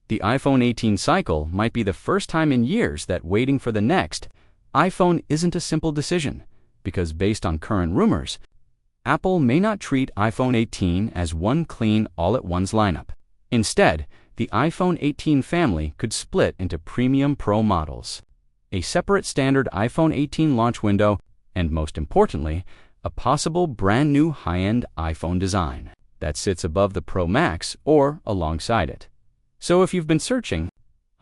The iPhone 18 cycle might be the first time in years that waiting for the next iPhone isn't a simple decision, because based on current rumors, Apple may not treat iPhone 18 as one clean all-at-once lineup. Instead, the iPhone 18 family could split into premium Pro models, a separate standard iPhone 18 launch window, and most importantly, a possible brand new high-end iPhone design that sits above the Pro Max or alongside it. So if you've been searching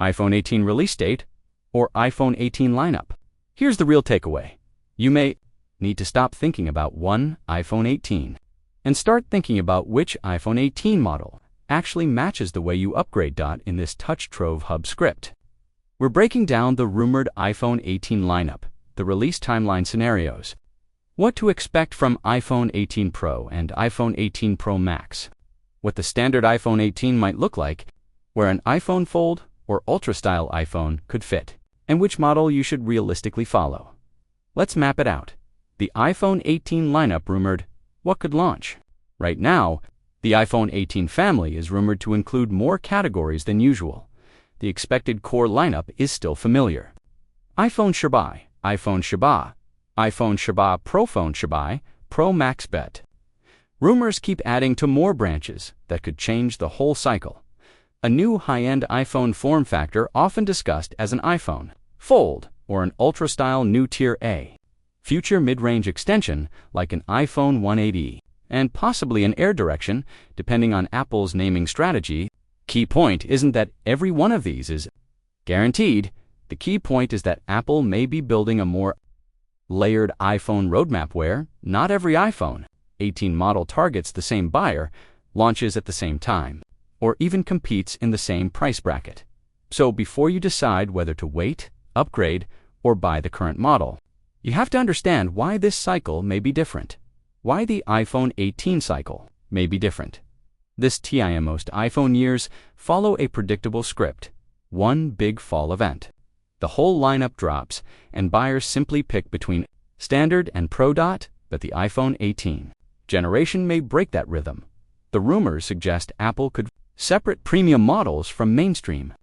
iPhone 18 release date or iPhone 18 lineup, here's the real takeaway. You may need to stop thinking about one iPhone 18 and start thinking about which iPhone 18 model actually matches the way you upgrade. In this Touch Trove Hub script, we're breaking down the rumored iPhone 18 lineup, the release timeline scenarios, what to expect from iPhone 18 Pro and iPhone 18 Pro Max, what the standard iPhone 18 might look like, where an iPhone Fold or Ultra-style iPhone could fit, and which model you should realistically follow. Let's map it out. The iPhone 18 lineup rumored, what could launch? Right now, the iPhone 18 family is rumored to include more categories than usual. The expected core lineup is still familiar. iPhone Shabai, iPhone Shabba, iPhone Shabba Prophone Shabai, Pro Max Bet. Rumors keep adding to more branches that could change the whole cycle. A new high-end iPhone form factor often discussed as an iPhone Fold or an Ultra-style new Tier A. Future mid-range extension like an iPhone 180, and possibly an Air direction, depending on Apple's naming strategy. Key point isn't that every one of these is guaranteed. The key point is that Apple may be building a more layered iPhone roadmap where not every iPhone 18 model targets the same buyer, launches at the same time, or even competes in the same price bracket. So before you decide whether to wait, upgrade, or buy the current model, you have to understand why this cycle may be different, why the iPhone 18 cycle may be different. This time most iPhone years follow a predictable script, one big fall event. The whole lineup drops, and buyers simply pick between standard and Pro. But the iPhone 18 generation may break that rhythm. The rumors suggest Apple could separate premium models from mainstream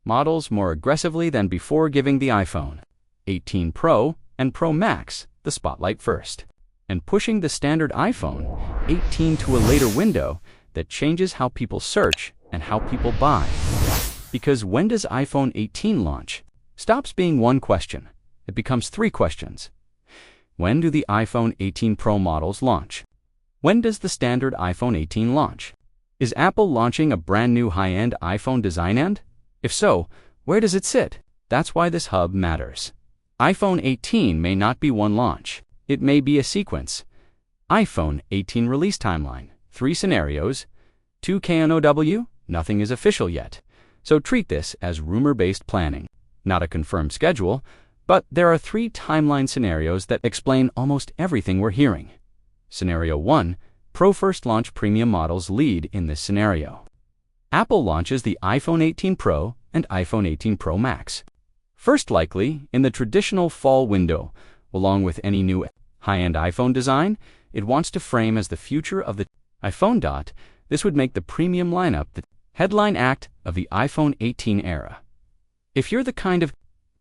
models more aggressively than before, giving the iPhone 18 Pro and Pro Max the spotlight first, and pushing the standard iPhone 18 to a later window that changes how people search and how people buy. Because when does iPhone 18 launch? Stops being one question. It becomes three questions. When do the iPhone 18 Pro models launch? When does the standard iPhone 18 launch? Is Apple launching a brand new high-end iPhone design? And if so, where does it sit? That's why this hub matters. iPhone 18 may not be one launch. It may be a sequence. iPhone 18 release timeline, 3 scenarios, 2 KNOW, nothing is official yet. So treat this as rumor-based planning, not a confirmed schedule, but there are 3 timeline scenarios that explain almost everything we're hearing. Scenario 1, Pro first launch premium models lead in this scenario. Apple launches the iPhone 18 Pro and iPhone 18 Pro Max. First likely in the traditional fall window, along with any new high-end iPhone design it wants to frame as the future of the iPhone. This would make the premium lineup the headline act of the iPhone 18 era. If you're the kind of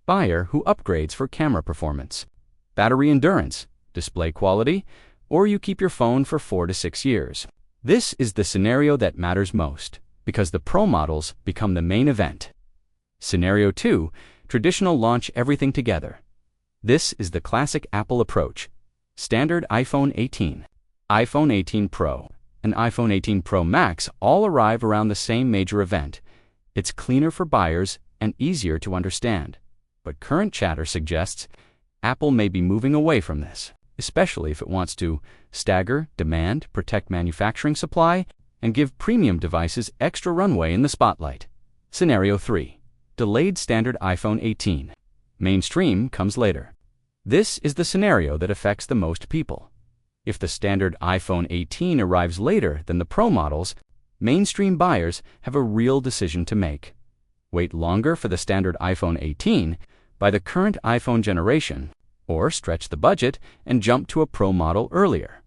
buyer who upgrades for camera performance, battery endurance, display quality, or you keep your phone for 4 to 6 years, this is the scenario that matters most, because the Pro models become the main event. Scenario 2, traditional launch everything together. This is the classic Apple approach. Standard iPhone 18, iPhone 18 Pro, and iPhone 18 Pro Max all arrive around the same major event. It's cleaner for buyers and easier to understand. But current chatter suggests Apple may be moving away from this, especially if it wants to stagger demand, protect manufacturing supply, and give premium devices extra runway in the spotlight. Scenario 3, delayed standard iPhone 18. Mainstream comes later. This is the scenario that affects the most people. If the standard iPhone 18 arrives later than the Pro models, mainstream buyers have a real decision to make. Wait longer for the standard iPhone 18 by the current iPhone generation, or stretch the budget and jump to a Pro model earlier.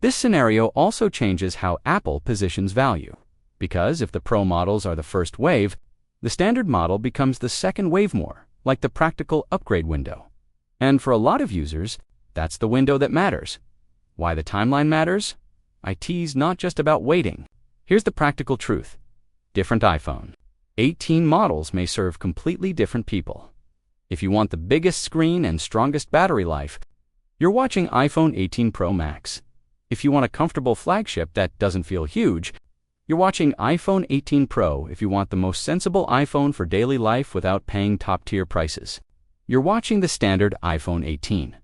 This scenario also changes how Apple positions value. Because if the Pro models are the first wave, the standard model becomes the second wave, more like the practical upgrade window. And for a lot of users, that's the window that matters. Why the timeline matters? IT's not just about waiting. Here's the practical truth. Different iPhone 18 models may serve completely different people. If you want the biggest screen and strongest battery life, you're watching iPhone 18 Pro Max. If you want a comfortable flagship that doesn't feel huge, you're watching iPhone 18 Pro. If you want the most sensible iPhone for daily life without paying top-tier prices, you're watching the standard iPhone 18.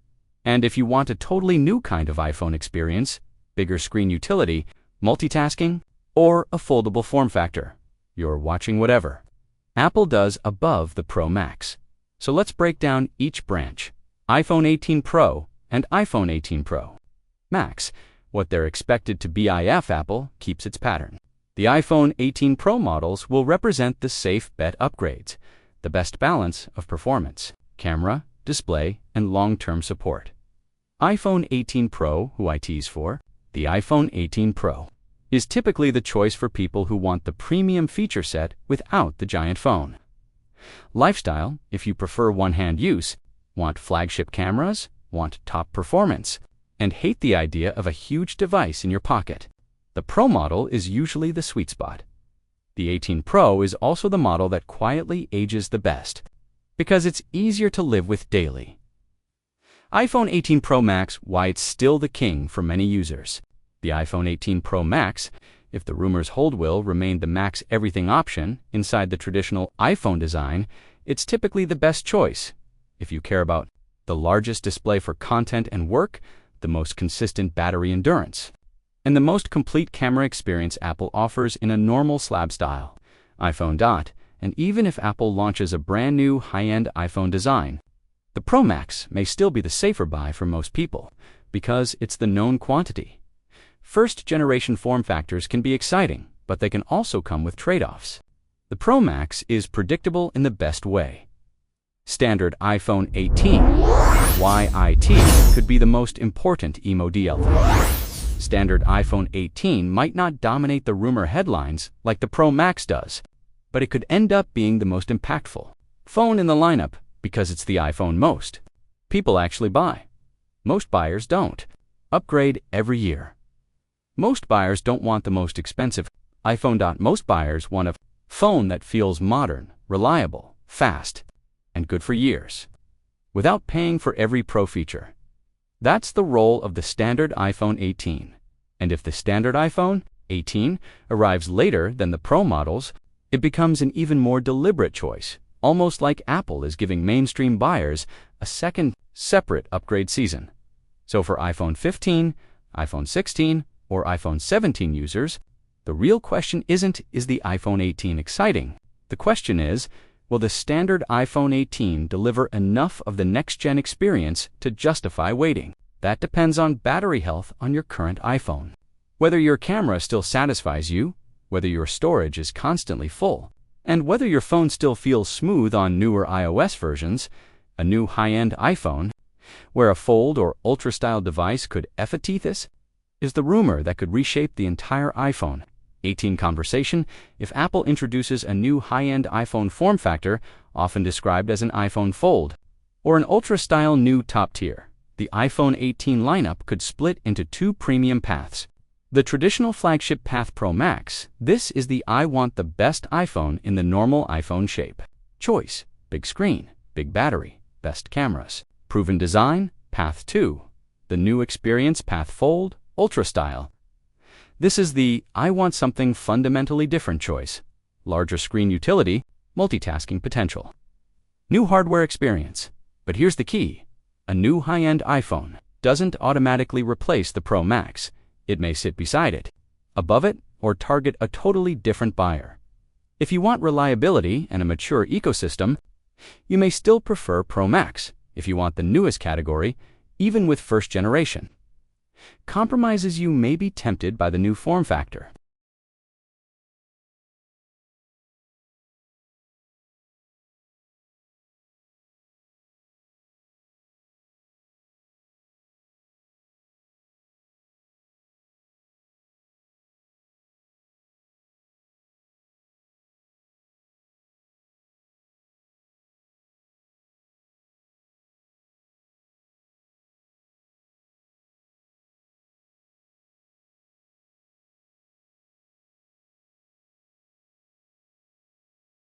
And if you want a totally new kind of iPhone experience, bigger screen utility, multitasking, or a foldable form factor, you're watching whatever Apple does above the Pro Max. So let's break down each branch: iPhone 18 Pro and iPhone 18 Pro Max. What they're expected to be. If Apple keeps its pattern, the iPhone 18 Pro models will represent the safe bet upgrades, the best balance of performance, camera, display, and long-term support. iPhone 18 Pro, who IT's for, the iPhone 18 Pro, is typically the choice for people who want the premium feature set without the giant phone. Lifestyle, if you prefer one-hand use, want flagship cameras, want top performance, and hate the idea of a huge device in your pocket, the Pro model is usually the sweet spot. The 18 Pro is also the model that quietly ages the best, because it's easier to live with daily. iPhone 18 Pro Max, why it's still the king for many users. The iPhone 18 Pro Max, if the rumors hold, will remain the Max everything option inside the traditional iPhone design. It's typically the best choice if you care about the largest display for content and work, the most consistent battery endurance, and the most complete camera experience Apple offers in a normal slab style iPhone dot. And even if Apple launches a brand new high-end iPhone design, the Pro Max may still be the safer buy for most people because it's the known quantity. First-generation form factors can be exciting, but they can also come with trade-offs. The Pro Max is predictable in the best way. Standard iPhone 18. Why IT could be the most important EMO-DL. Standard iPhone 18 might not dominate the rumor headlines like the Pro Max does, but it could end up being the most impactful phone in the lineup because it's the iPhone most people actually buy. Most buyers don't upgrade every year. Most buyers don't want the most expensive iPhone. Most buyers want a phone that feels modern, reliable, fast, and good for years, without paying for every pro feature. That's the role of the standard iPhone 18. And if the standard iPhone 18 arrives later than the Pro models, it becomes an even more deliberate choice, almost like Apple is giving mainstream buyers a second, separate upgrade season. So for iPhone 15, iPhone 16, or iPhone 17 users, the real question isn't, is the iPhone 18 exciting? The question is, will the standard iPhone 18 deliver enough of the next-gen experience to justify waiting? That depends on battery health on your current iPhone. Whether your camera still satisfies you, whether your storage is constantly full, and whether your phone still feels smooth on newer iOS versions. A new high-end iPhone, where a fold or ultra-style device could this, is the rumor that could reshape the entire iPhone 18 conversation if Apple introduces a new high-end iPhone form factor, often described as an iPhone Fold, or an ultra-style new top tier. The iPhone 18 lineup could split into two premium paths. The traditional flagship path Pro Max. This is the I want the best iPhone in the normal iPhone shape. Choice: big screen, big battery, best cameras, proven design. Path 2. The new experience path Fold, Ultra style. This is the I want something fundamentally different choice. Larger screen utility, multitasking potential. New hardware experience. But here's the key. A new high-end iPhone doesn't automatically replace the Pro Max. It may sit beside it, above it, or target a totally different buyer. If you want reliability and a mature ecosystem, you may still prefer Pro Max. If you want the newest category, even with first generation compromises, you may be tempted by the new form factor.